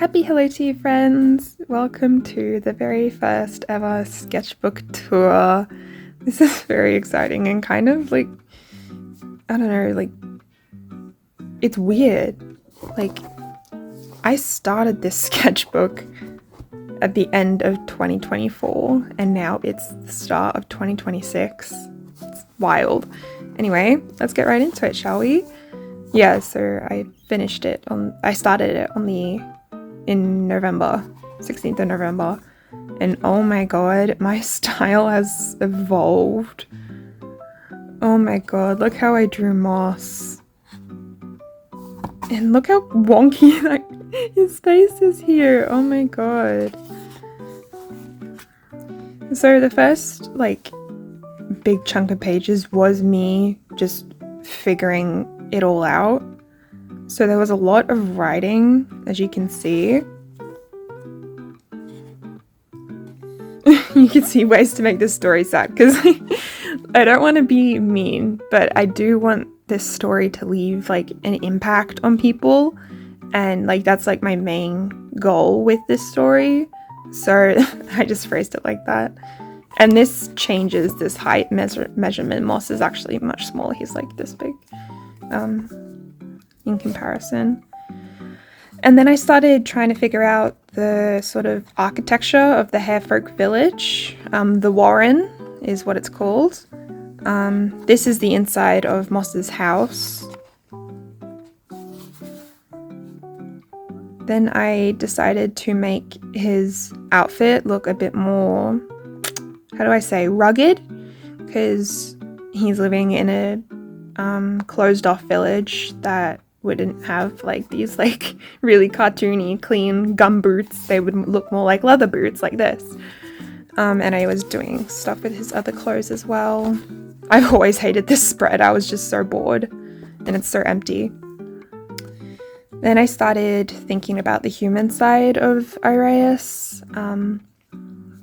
Happy hello to you, friends! Welcome to the very first ever sketchbook tour. This is very exciting and kind of like, I don't know, like, it's weird. Like, I started this sketchbook at the end of 2024 and now it's the start of 2026. It's wild. Anyway, let's get right into it, shall we? Yeah, so I started it in November, 16th of November, and oh my god, my style has evolved. Oh my god, look how I drew moss. And look how wonky like his face is here. Oh my god. So the first like big chunk of pages was me just figuring it all out. So there was a lot of writing, as you can see. You can see ways to make this story sad because I don't want to be mean, but I do want this story to leave like an impact on people, and like that's like my main goal with this story. So I just phrased it like that. And this changes, this height measurement. Moss is actually much smaller. He's like this big. In comparison. And then I started trying to figure out the sort of architecture of the Harefolk village. The Warren is what it's called. This is the inside of Moss's house. Then I decided to make his outfit look a bit more, how do I say, rugged, because he's living in a closed off village that wouldn't have like these like really cartoony clean gum boots. They would look more like leather boots like this. And I was doing stuff with his other clothes as well. I've always hated this spread. I was just so bored and it's so empty. Then I started thinking about the human side of Ireus,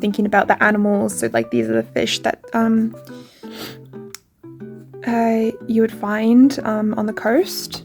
thinking about the animals. So like these are the fish that you would find on the coast.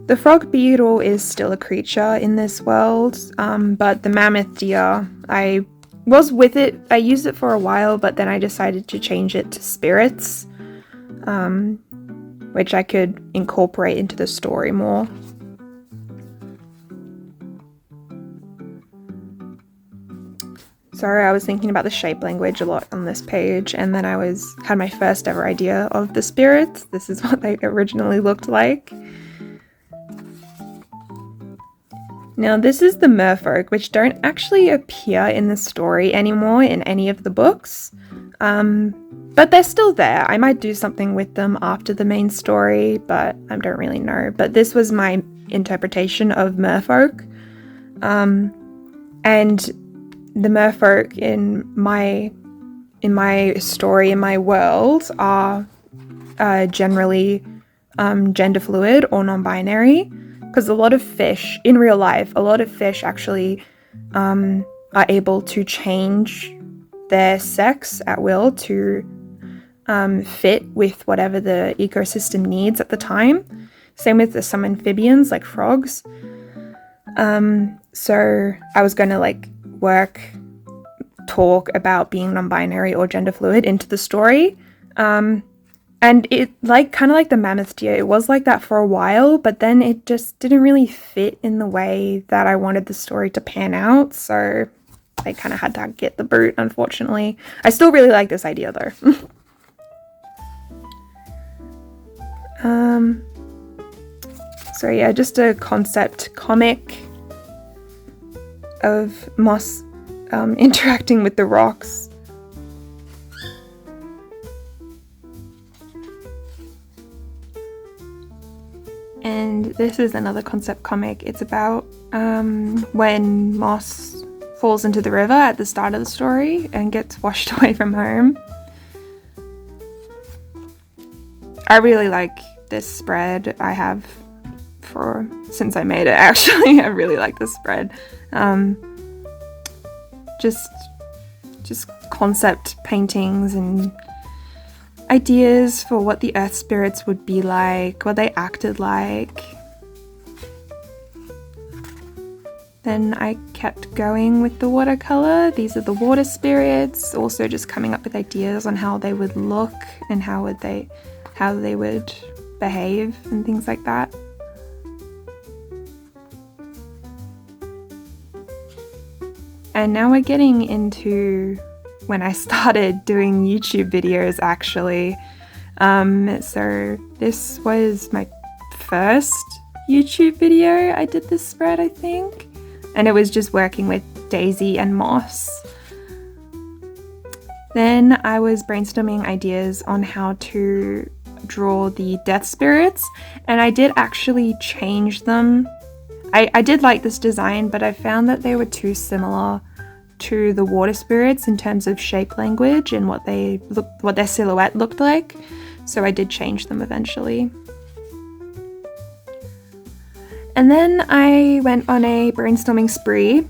The frog beetle is still a creature in this world, but the mammoth deer, I was with it. I used it for a while, but then I decided to change it to spirits, which I could incorporate into the story more. Sorry, I was thinking about the shape language a lot on this page, and then I had my first ever idea of the spirits. This is what they originally looked like. Now this is the merfolk, which don't actually appear in the story anymore in any of the books, but they're still there. I might do something with them after the main story, but I don't really know. But this was my interpretation of merfolk, and the merfolk in my story, in my world, are generally gender fluid or non-binary. Because a lot of fish, in real life, a lot of fish actually are able to change their sex at will to fit with whatever the ecosystem needs at the time. Same with some amphibians, like frogs. So I was going to like talk about being non-binary or gender fluid into the story. And it, like, kind of like the mammoth deer, it was like that for a while, but then it just didn't really fit in the way that I wanted the story to pan out, so I kind of had to get the boot, unfortunately. I still really like this idea, though. So yeah, just a concept comic of Moss interacting with the rocks. And this is another concept comic. It's about when Moss falls into the river at the start of the story and gets washed away from home. I really like this spread. I have since I made it, actually. I really like this spread. Just concept paintings and ideas for what the earth spirits would be like, what they acted like. Then I kept going with the watercolor. These are the water spirits, also just coming up with ideas on how they would look and how they would behave and things like that. And now we're getting into when I started doing YouTube videos actually. So this was my first YouTube video. I did this spread, I think. And it was just working with Daisy and Moss. Then I was brainstorming ideas on how to draw the death spirits, and I did actually change them. I did like this design, but I found that they were too similar to the water spirits in terms of shape language and what their silhouette looked like, so I did change them eventually. And then I went on a brainstorming spree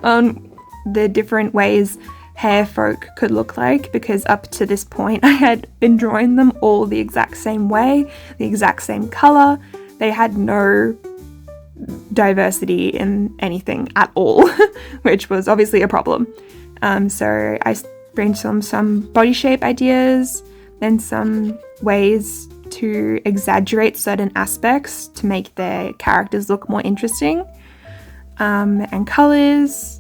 on the different ways hair folk could look like, because up to this point I had been drawing them all the exact same way, the exact same color. They had no diversity in anything at all, which was obviously a problem. So I brainstormed some body shape ideas, then some ways to exaggerate certain aspects to make their characters look more interesting, and colors,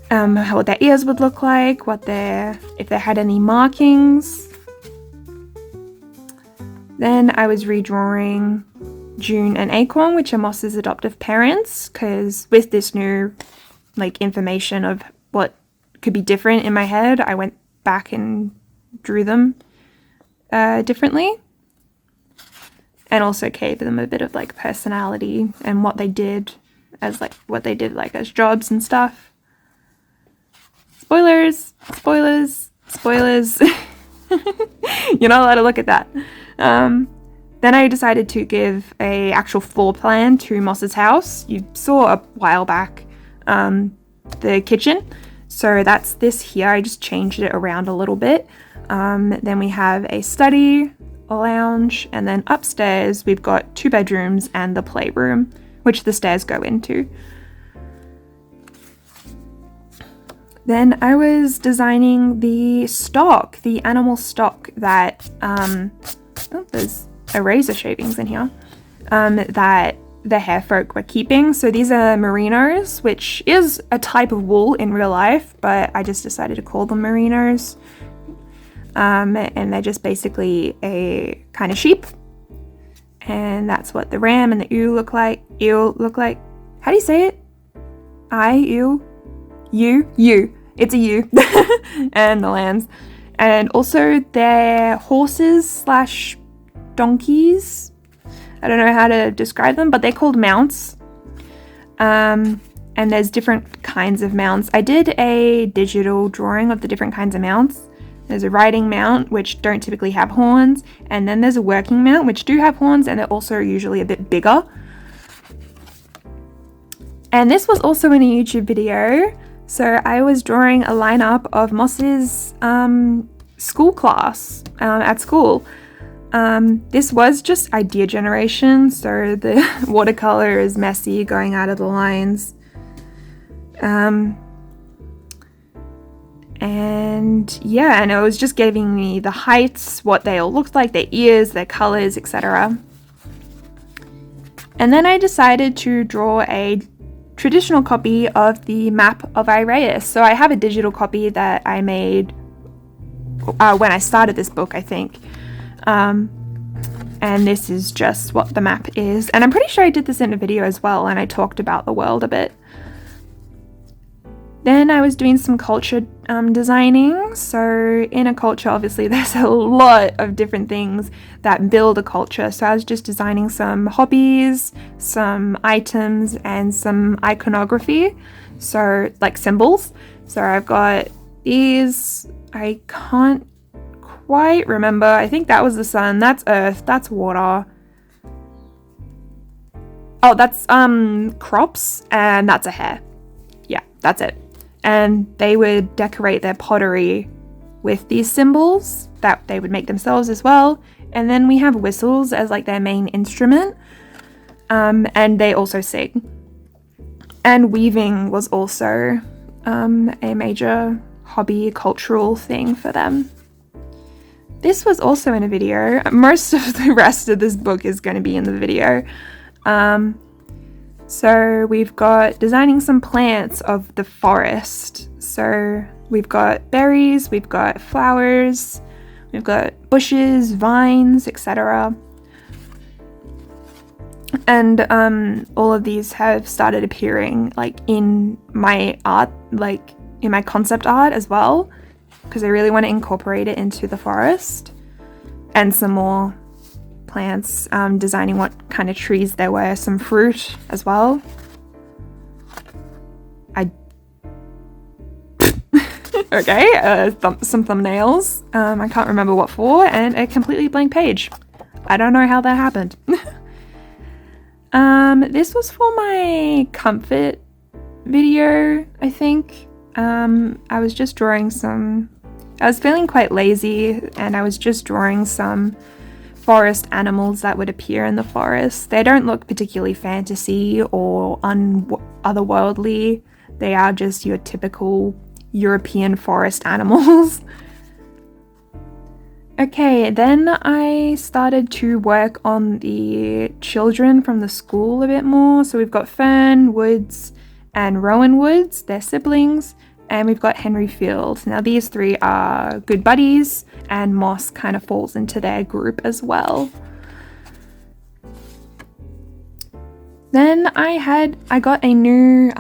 what their ears would look like, if they had any markings. Then I was redrawing June and Acorn, which are Moss's adoptive parents, because with this new information of what could be different in my head, I went back and drew them differently, and also gave them a bit of personality and what they did as as jobs and stuff. Spoilers. You're not allowed to look at that. Then I decided to give a actual floor plan to Moss's house. You saw a while back the kitchen, so that's this here. I just changed it around a little bit. Then we have a study, a lounge, and then upstairs we've got 2 bedrooms and the playroom, which the stairs go into. Then I was designing the stock, the animal stock that, there's eraser shavings in here, that the hair folk were keeping. So these are merinos, which is a type of wool in real life, but I just decided to call them merinos. And they're just basically a kind of sheep. And that's what the ram and the ewe look like. How do you say it? You. It's a ewe. And the lambs. And also they're horses / donkeys. I don't know how to describe them, but they're called mounts. And there's different kinds of mounts. I did a digital drawing of the different kinds of mounts. There's a riding mount, which don't typically have horns, and then there's a working mount, which do have horns, and they're also usually a bit bigger. And this was also in a YouTube video, so I was drawing a lineup of Moss's school class at school. This was just idea generation, so the watercolor is messy going out of the lines. And yeah, and it was just giving me the heights, what they all looked like, their ears, their colors, etc. And then I decided to draw a traditional copy of the map of Iraeus. So I have a digital copy that I made when I started this book, I think. And this is just what the map is. And I'm pretty sure I did this in a video as well, and I talked about the world a bit. Then I was doing some culture designing. So in a culture, obviously, there's a lot of different things that build a culture. So I was just designing some hobbies, some items, and some iconography. So like symbols. So I've got these. I can't quite remember. I think that was the sun. That's earth. That's water. Oh, that's crops, and that's a hare. Yeah, that's it. And they would decorate their pottery with these symbols that they would make themselves as well. And then we have whistles as like their main instrument. And they also sing. And weaving was also a major hobby, cultural thing for them. This was also in a video. Most of the rest of this book is going to be in the video. So we've got designing some plants of the forest. So we've got berries, we've got flowers, we've got bushes, vines, etc. And all of these have started appearing like in my art, like in my concept art as well, because I really want to incorporate it into the forest. And some more plants, designing what kind of trees there were, some fruit as well. Okay, some thumbnails, I can't remember what for, and a completely blank page. I don't know how that happened. This was for my comfort video, I think. I was just drawing I was feeling quite lazy, and I was just drawing some forest animals that would appear in the forest. They don't look particularly fantasy or otherworldly. They are just your typical European forest animals. Okay, then I started to work on the children from the school a bit more. So we've got Fern, Woods, and Rowan Woods, they're siblings, and we've got Henry Field. Now these three are good buddies, and Moss kind of falls into their group as well. Then I got a new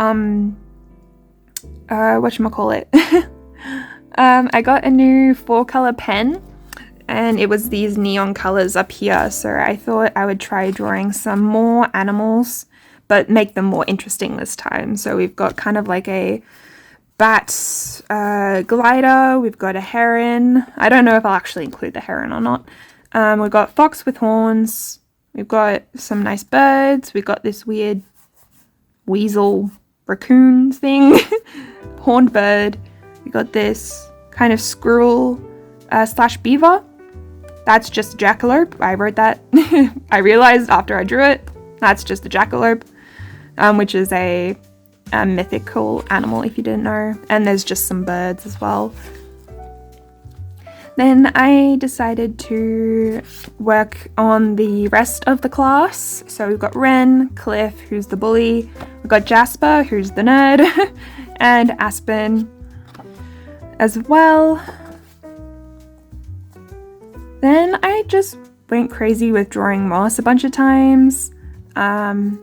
whatchamacallit. I got a new 4-color pen, and it was these neon colors up here, so I thought I would try drawing some more animals, but make them more interesting this time. So we've got kind of like a bat glider, we've got a heron. I don't know if I'll actually include the heron or not. We've got fox with horns, we've got some nice birds, we've got this weird weasel raccoon thing, horned bird, we got this kind of squirrel slash beaver. That's just a jackalope. I wrote that. I realized after I drew it, that's just a jackalope, which is a mythical animal if you didn't know. And there's just some birds as well. Then I decided to work on the rest of the class. So we've got Ren, Cliff, who's the bully, we've got Jasper, who's the nerd, and Aspen as well. Then I just went crazy with drawing Moss a bunch of times, trying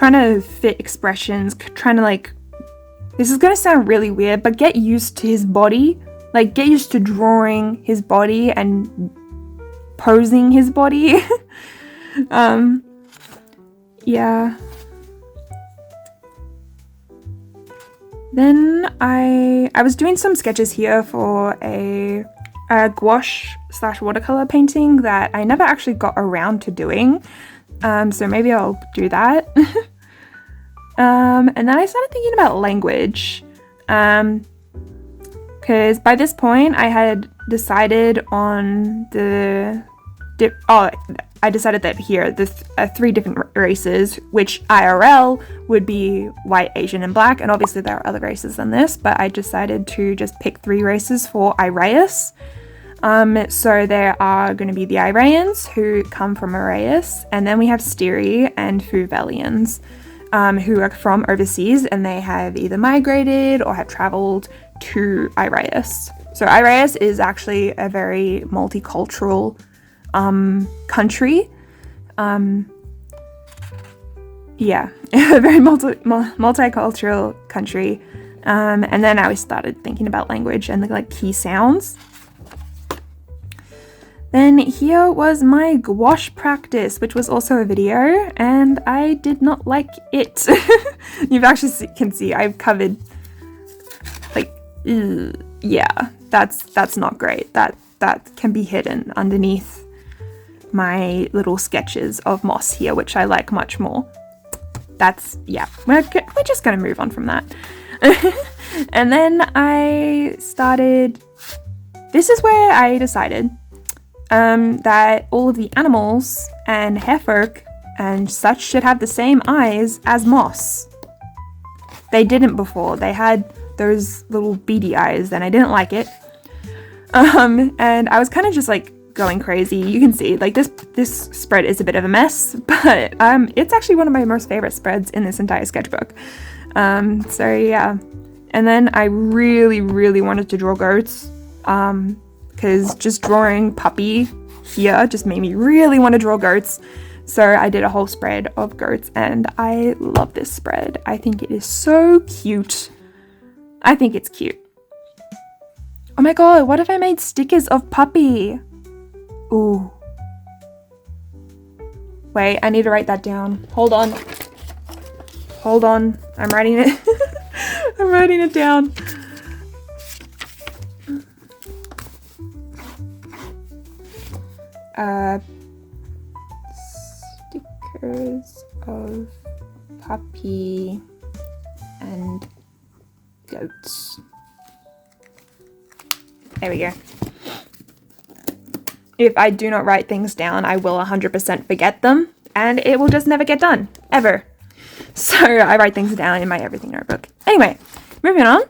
to fit expressions, trying to like, this is gonna sound really weird, but get used to his body, like get used to drawing his body and posing his body. Yeah. Then I was doing some sketches here for a gouache / watercolor painting that I never actually got around to doing, so maybe I'll do that. And then I started thinking about language, because by this point I had decided on I decided that here the 3 different races, which IRL would be white, Asian, and black, and obviously there are other races than this, but I decided to just pick 3 races for Iraius. So there are going to be the Iraians, who come from Araius, and then we have Stiri and Fuvelians, who are from overseas, and they have either migrated or have traveled to Iraius. So Iraius is actually a very multicultural country. Yeah, a very multicultural country. And then I started thinking about language and the like key sounds. Then here was my gouache practice, which was also a video, and I did not like it. You actually can see I've covered, like, yeah, that's not great. That can be hidden underneath my little sketches of Moss here, which I like much more. Yeah, we're just gonna move on from that. And then I started, this is where I decided that all of the animals and hairfolk and such should have the same eyes as Moss. They didn't before. They had those little beady eyes, and I didn't like it. And I was kind of just like going crazy. You can see like this spread is a bit of a mess, but it's actually one of my most favorite spreads in this entire sketchbook. So yeah. And then I really, really wanted to draw goats, because just drawing puppy here just made me really want to draw goats. So I did a whole spread of goats, and I love this spread. I think it is so cute. I think it's cute. Oh my god, what if I made stickers of puppy? Ooh. Wait, I need to write that down. Hold on. Hold on. I'm writing it. I'm writing it down. Stickers of puppy and goats. There we go. If I do not write things down, I will 100% forget them, and it will just never get done, ever. So I write things down in my everything notebook. Anyway, moving on.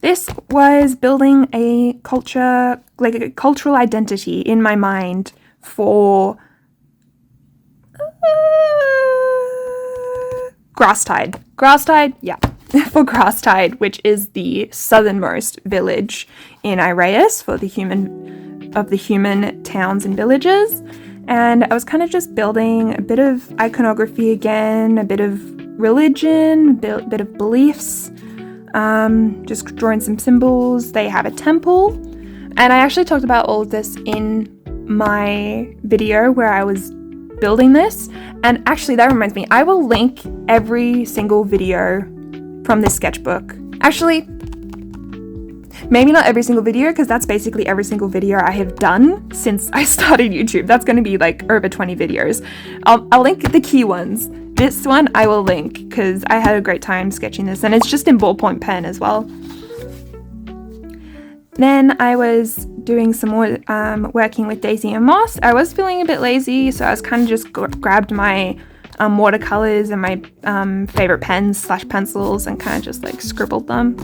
This was building a culture, like a cultural identity in my mind for Grasstide. Grasstide? Yeah. For Grasstide, which is the southernmost village in Iraeus for the human towns and villages. And I was kind of just building a bit of iconography again, a bit of religion, a bit of beliefs, just drawing some symbols. They have a temple, and I actually talked about all of this in my video where I was building this. And actually that reminds me, I will link every single video from this sketchbook. Actually, maybe not every single video, because that's basically every single video I have done since I started YouTube. That's going to be like over 20 videos. I'll link the key ones. This one I will link because I had a great time sketching this, and it's just in ballpoint pen as well. Then I was doing some more working with Daisy and Moss. I was feeling a bit lazy, so I was kind of just grabbed my watercolors and my favorite pens / pencils and kind of just like scribbled them.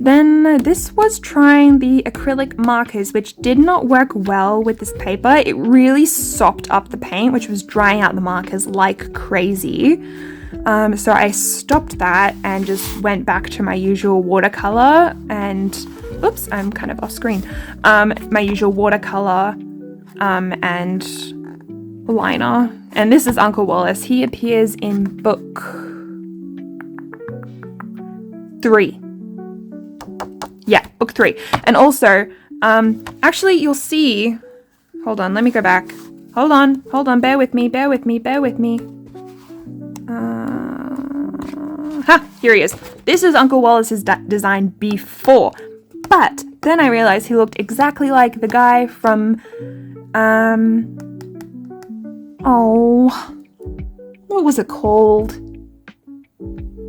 Then this was trying the acrylic markers, which did not work well with this paper. It really sopped up the paint, which was drying out the markers like crazy. So I stopped that and just went back to my usual watercolor and, oops, I'm kind of off screen. My usual watercolor and liner. And this is Uncle Wallace. He appears in book 3. Yeah, book 3. And also, actually you'll see, hold on, let me go back. Hold on, bear with me. Here he is. This is Uncle Wallace's design before, but then I realized he looked exactly like the guy from, what was it called?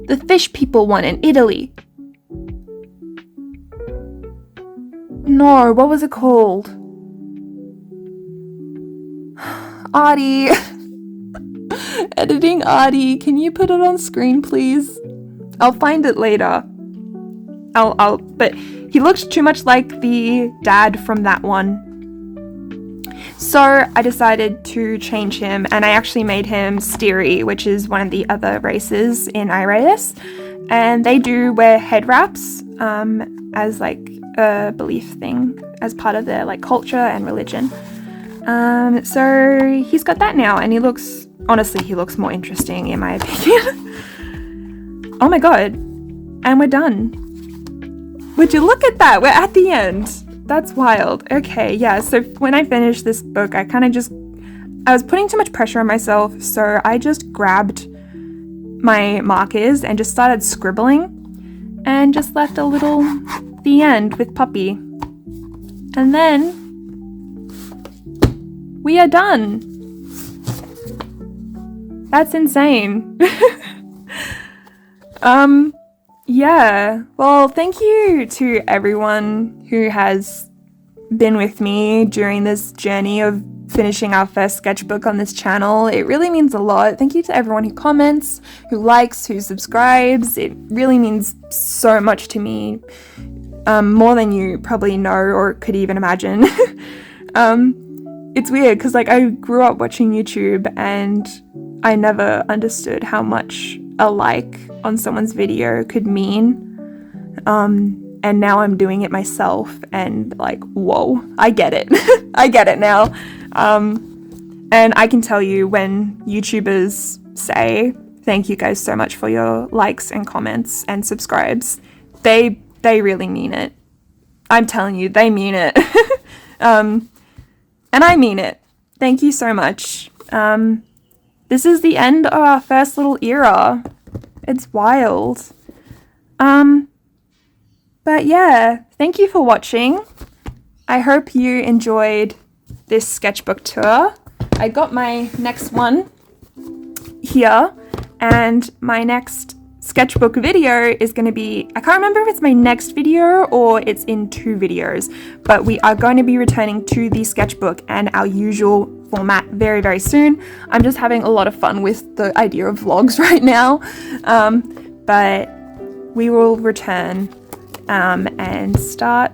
The fish people one in Italy. No, what was it called? Artie. Editing Artie. Can you put it on screen, please? I'll find it later. But he looked too much like the dad from that one. So I decided to change him, and I actually made him Steery, which is one of the other races in Iraeus. And they do wear head wraps, as like a belief thing, as part of their like culture and religion. So he's got that now, and he looks more interesting in my opinion. Oh my god, and we're done. Would you look at that? We're at the end. That's wild. Okay, yeah, so when I finished this book, I was putting too much pressure on myself, so I just grabbed my markers and just started scribbling and just left a little the end with Puppy. And then we are done. That's insane. Yeah. Well, thank you to everyone who has been with me during this journey of finishing our first sketchbook on this channel. It really means a lot. Thank you to everyone who comments, who likes, who subscribes. It really means so much to me, more than you probably know or could even imagine. It's weird because like I grew up watching YouTube and I never understood how much a like on someone's video could mean. And now I'm doing it myself and like, whoa, I get it. I get it now. And I can tell you when YouTubers say, thank you guys so much for your likes and comments and subscribes, they really mean it. I'm telling you, they mean it. And I mean it. Thank you so much. This is the end of our first little era. It's wild. But yeah, thank you for watching. I hope you enjoyed this sketchbook tour. I got my next one here, and my next sketchbook video is going to be, I can't remember if it's my next video or it's in 2 videos, but we are going to be returning to the sketchbook and our usual format very, very soon. I'm just having a lot of fun with the idea of vlogs right now, but we will return and start,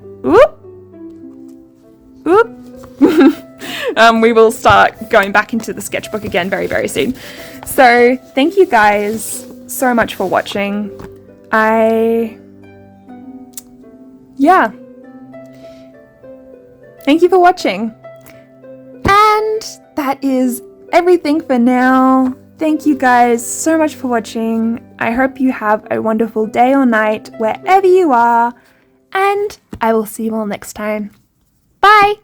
we will start going back into the sketchbook again very, very soon. So thank you guys so much for watching. Thank you for watching. And that is everything for now. Thank you guys so much for watching. I hope you have a wonderful day or night wherever you are, and I will see you all next time. Bye!